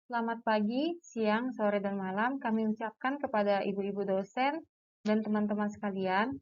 Selamat pagi, siang, sore, dan malam kami ucapkan kepada ibu-ibu dosen dan teman-teman sekalian.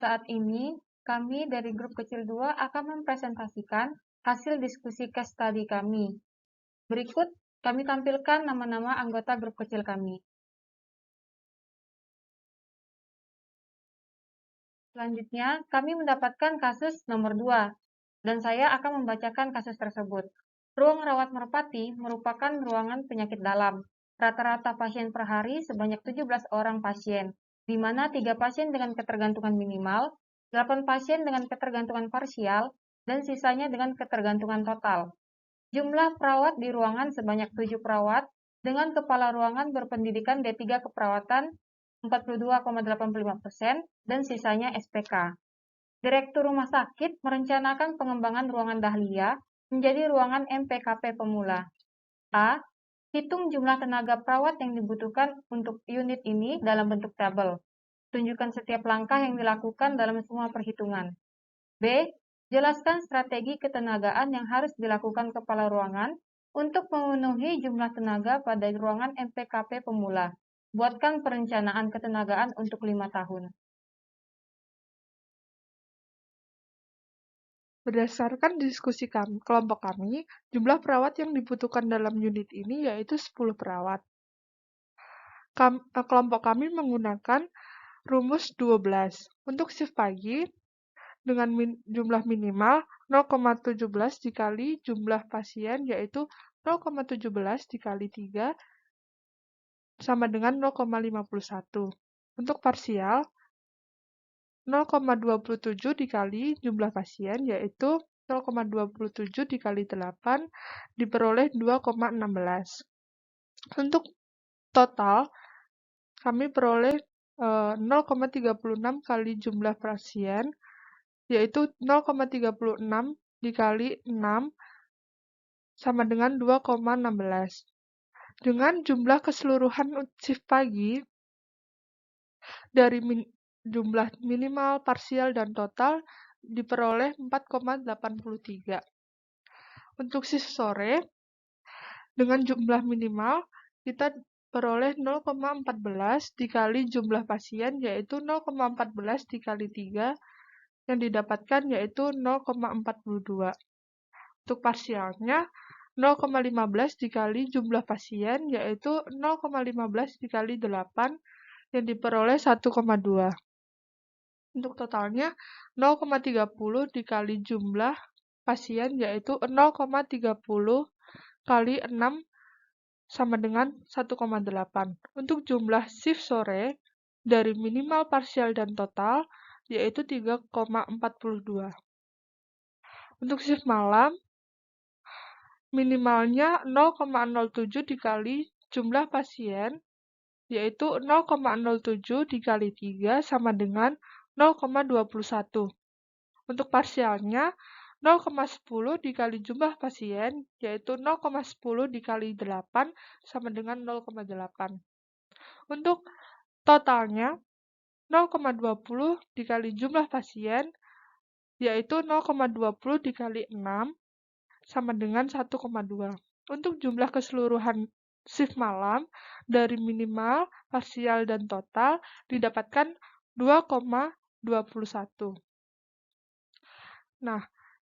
Saat ini, kami dari grup kecil 2 akan mempresentasikan hasil diskusi case study kami. Berikut, kami tampilkan nama-nama anggota grup kecil kami. Selanjutnya, kami mendapatkan kasus nomor 2, dan saya akan membacakan kasus tersebut. Ruang rawat merpati merupakan ruangan penyakit dalam. Rata-rata pasien per hari sebanyak 17 orang pasien, di mana 3 pasien dengan ketergantungan minimal, 8 pasien dengan ketergantungan parsial, dan sisanya dengan ketergantungan total. Jumlah perawat di ruangan sebanyak 7 perawat, dengan kepala ruangan berpendidikan D3 keperawatan 42,85% dan sisanya SPK. Direktur Rumah Sakit merencanakan pengembangan ruangan Dahlia menjadi ruangan MPKP pemula. A. Hitung jumlah tenaga perawat yang dibutuhkan untuk unit ini dalam bentuk tabel. Tunjukkan setiap langkah yang dilakukan dalam semua perhitungan. B. Jelaskan strategi ketenagaan yang harus dilakukan kepala ruangan untuk memenuhi jumlah tenaga pada ruangan MPKP pemula. Buatkan perencanaan ketenagaan untuk 5 tahun. Berdasarkan diskusi kelompok kami, jumlah perawat yang dibutuhkan dalam unit ini yaitu 10 perawat. Kelompok kami menggunakan rumus 12. Untuk shift pagi, dengan jumlah minimal 0,17 dikali jumlah pasien yaitu 0,17 dikali 3 sama dengan 0,51. Untuk parsial, 0,27 dikali jumlah pasien yaitu 0,27 dikali 8 diperoleh 2,16. Untuk total, kami peroleh 0,36 kali jumlah pasien yaitu 0,36 dikali 6 sama dengan 2,16. Dengan jumlah keseluruhan shift pagi dari jumlah minimal, parsial, dan total diperoleh 4,83. Untuk shift sore, dengan jumlah minimal, kita peroleh 0,14 dikali jumlah pasien, yaitu 0,14 dikali 3, yang didapatkan yaitu 0,42. Untuk parsialnya, 0,15 dikali jumlah pasien, yaitu 0,15 dikali 8, yang diperoleh 1,2. Untuk totalnya, 0,30 dikali jumlah pasien, yaitu 0,30 kali 6 sama dengan 1,8. Untuk jumlah shift sore, dari minimal, parsial, dan total, yaitu 3,42. Untuk shift malam, minimalnya 0,07 dikali jumlah pasien, yaitu 0,07 dikali 3 sama dengan 0,21. Untuk parsialnya, 0,10 dikali jumlah pasien, yaitu 0,10 dikali 8 sama dengan 0,8. Untuk totalnya, 0,20 dikali jumlah pasien, yaitu 0,20 dikali 6 sama dengan 1,2. Untuk jumlah keseluruhan shift malam dari minimal, parsial, dan total didapatkan 2,21. Nah,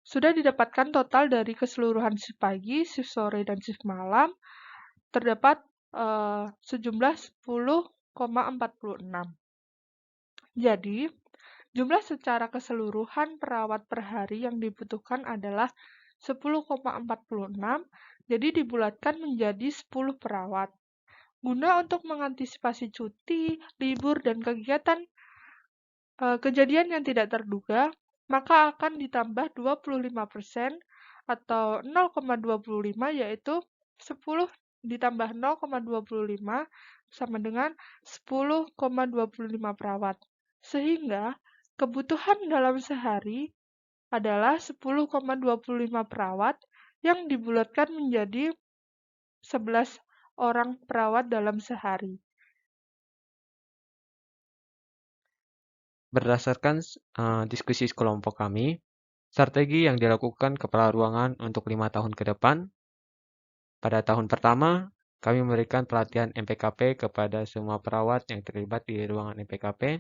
sudah didapatkan total dari keseluruhan shift pagi, shift sore, dan shift malam, terdapat sejumlah 10,46. Jadi, jumlah secara keseluruhan perawat per hari yang dibutuhkan adalah 10,46, jadi dibulatkan menjadi 10 perawat. Guna untuk mengantisipasi cuti, libur, dan kegiatan kejadian yang tidak terduga, maka akan ditambah 25% atau 0,25, yaitu 10 ditambah 0,25 sama dengan 10,25 perawat. Sehingga kebutuhan dalam sehari adalah 10,25 perawat yang dibulatkan menjadi 11 orang perawat dalam sehari. Berdasarkan diskusi kelompok kami, strategi yang dilakukan kepala ruangan untuk 5 tahun ke depan, pada tahun pertama, kami memberikan pelatihan MPKP kepada semua perawat yang terlibat di ruangan MPKP.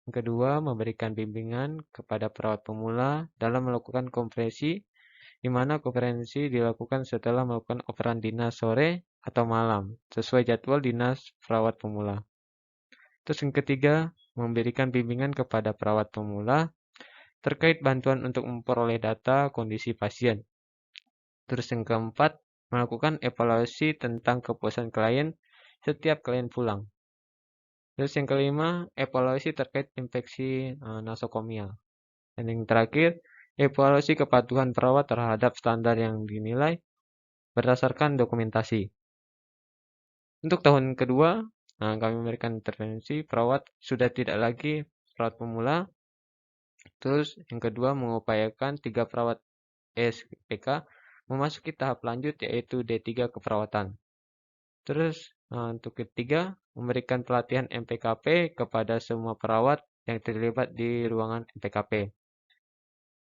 Yang kedua, memberikan bimbingan kepada perawat pemula dalam melakukan konferensi, di mana konferensi dilakukan setelah melakukan operan dinas sore atau malam, sesuai jadwal dinas perawat pemula. Terus yang ketiga, memberikan bimbingan kepada perawat pemula terkait bantuan untuk memperoleh data kondisi pasien. Terus yang keempat, melakukan evaluasi tentang kepuasan klien setiap klien pulang. Terus yang kelima, evaluasi terkait infeksi nosokomial. Dan yang terakhir, evaluasi kepatuhan perawat terhadap standar yang dinilai berdasarkan dokumentasi. Untuk tahun kedua, kami memberikan intervensi perawat sudah tidak lagi perawat pemula. Terus yang kedua, mengupayakan 3 perawat SPK memasuki tahap lanjut yaitu D3 keperawatan. Terus untuk ketiga, memberikan pelatihan MPKP kepada semua perawat yang terlibat di ruangan MPKP.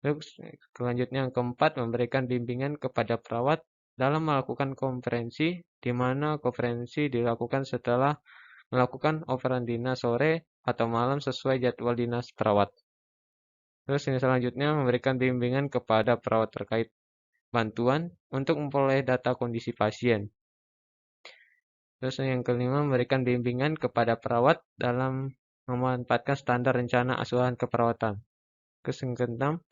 Terus selanjutnya yang keempat, memberikan bimbingan kepada perawat dalam melakukan konferensi, di mana konferensi dilakukan setelah melakukan operan dinas sore atau malam sesuai jadwal dinas perawat. Terus yang selanjutnya, memberikan bimbingan kepada perawat terkait bantuan untuk memperoleh data kondisi pasien. Terus yang kelima, memberikan bimbingan kepada perawat dalam memanfaatkan standar rencana asuhan keperawatan. Terus yang keenam,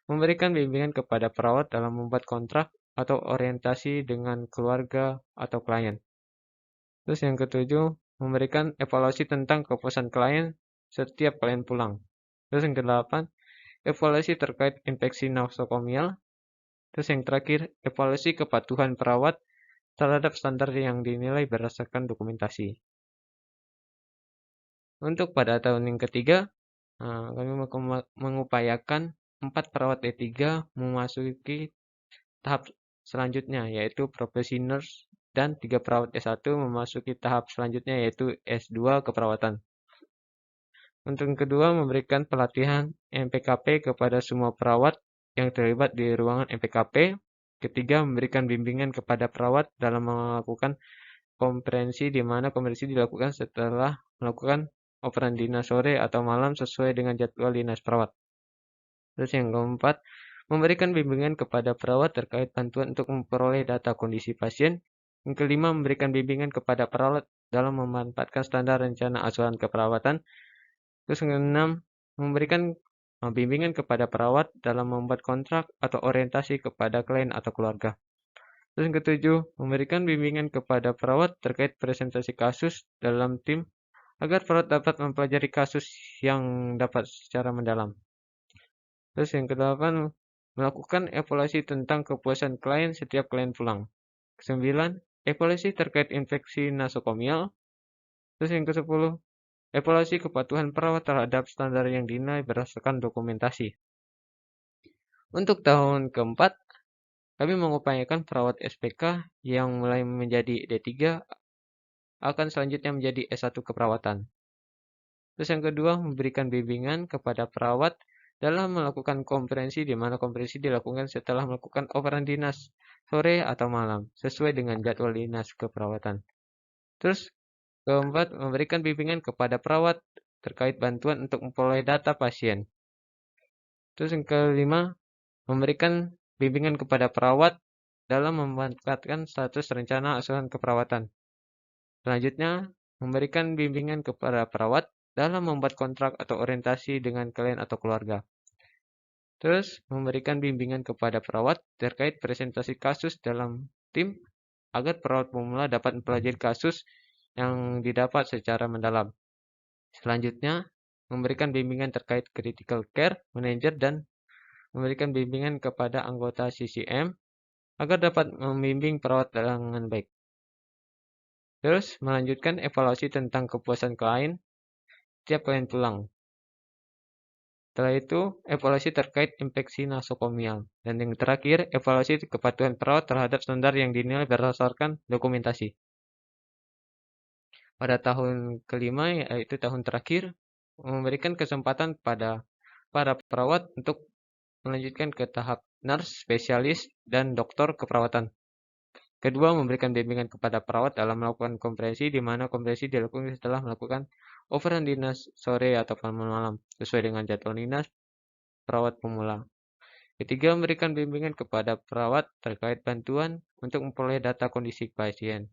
memberikan bimbingan kepada perawat dalam membuat kontrak atau orientasi dengan keluarga atau klien. Terus yang ketujuh, memberikan evaluasi tentang kepuasan klien setiap klien pulang. Terus yang kedelapan, evaluasi terkait infeksi nosokomial. Terus yang terakhir, evaluasi kepatuhan perawat terhadap standar yang dinilai berdasarkan dokumentasi. Untuk pada tahun yang ketiga, kami mengupayakan 4 perawat D3 memasuki tahap selanjutnya yaitu profesi nurse dan 3 perawat S1 memasuki tahap selanjutnya yaitu S2 keperawatan. Untuk yang kedua, memberikan pelatihan MPKP kepada semua perawat yang terlibat di ruangan MPKP. Ketiga, memberikan bimbingan kepada perawat dalam melakukan konferensi di mana konferensi dilakukan setelah melakukan operan dinas sore atau malam sesuai dengan jadwal dinas perawat. Terus yang keempat, memberikan bimbingan kepada perawat terkait bantuan untuk memperoleh data kondisi pasien. Yang kelima, memberikan bimbingan kepada perawat dalam memanfaatkan standar rencana asuhan keperawatan. Terus yang keenam, memberikan bimbingan kepada perawat dalam membuat kontrak atau orientasi kepada klien atau keluarga. Terus yang ketujuh, memberikan bimbingan kepada perawat terkait presentasi kasus dalam tim agar perawat dapat mempelajari kasus yang dapat secara mendalam. Terus yang kedelapan, melakukan evaluasi tentang kepuasan klien setiap klien pulang. Kesembilan, evaluasi terkait infeksi nosokomial. Terus yang ke-10, evaluasi kepatuhan perawat terhadap standar yang dinilai berdasarkan dokumentasi. Untuk tahun keempat, kami mengupayakan perawat SPK yang mulai menjadi D3 akan selanjutnya menjadi S1 keperawatan. Terus yang kedua, memberikan bimbingan kepada perawat dalam melakukan konferensi di mana konferensi dilakukan setelah melakukan operan dinas sore atau malam sesuai dengan jadwal dinas keperawatan. Terus keempat, memberikan bimbingan kepada perawat terkait bantuan untuk memperoleh data pasien. Terus yang kelima, memberikan bimbingan kepada perawat dalam memanfaatkan status rencana asuhan keperawatan. Selanjutnya, memberikan bimbingan kepada perawat dalam membuat kontrak atau orientasi dengan klien atau keluarga. Terus, memberikan bimbingan kepada perawat terkait presentasi kasus dalam tim agar perawat pemula dapat mempelajari kasus yang didapat secara mendalam. Selanjutnya, memberikan bimbingan terkait critical care manager dan memberikan bimbingan kepada anggota CCM agar dapat membimbing perawat dengan baik. Terus, melanjutkan evaluasi tentang kepuasan klien setiap klien pulang. Setelah itu, evaluasi terkait infeksi nosokomial. Dan yang terakhir, evaluasi kepatuhan perawat terhadap standar yang dinilai berdasarkan dokumentasi. Pada tahun kelima, yaitu tahun terakhir, memberikan kesempatan pada para perawat untuk melanjutkan ke tahap nurse, spesialis, dan dokter keperawatan. Kedua, memberikan bimbingan kepada perawat dalam melakukan kompresi, di mana kompresi dilakukan setelah melakukan overan dinas sore ataupun malam, sesuai dengan jadwal dinas perawat pemula. Ketiga, memberikan bimbingan kepada perawat terkait bantuan untuk memperoleh data kondisi pasien.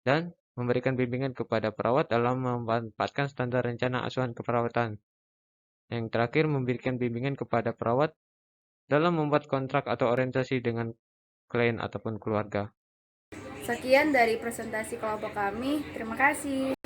Dan memberikan bimbingan kepada perawat dalam memanfaatkan standar rencana asuhan keperawatan. Yang terakhir, memberikan bimbingan kepada perawat dalam membuat kontrak atau orientasi dengan klien ataupun keluarga. Sekian dari presentasi kelompok kami. Terima kasih.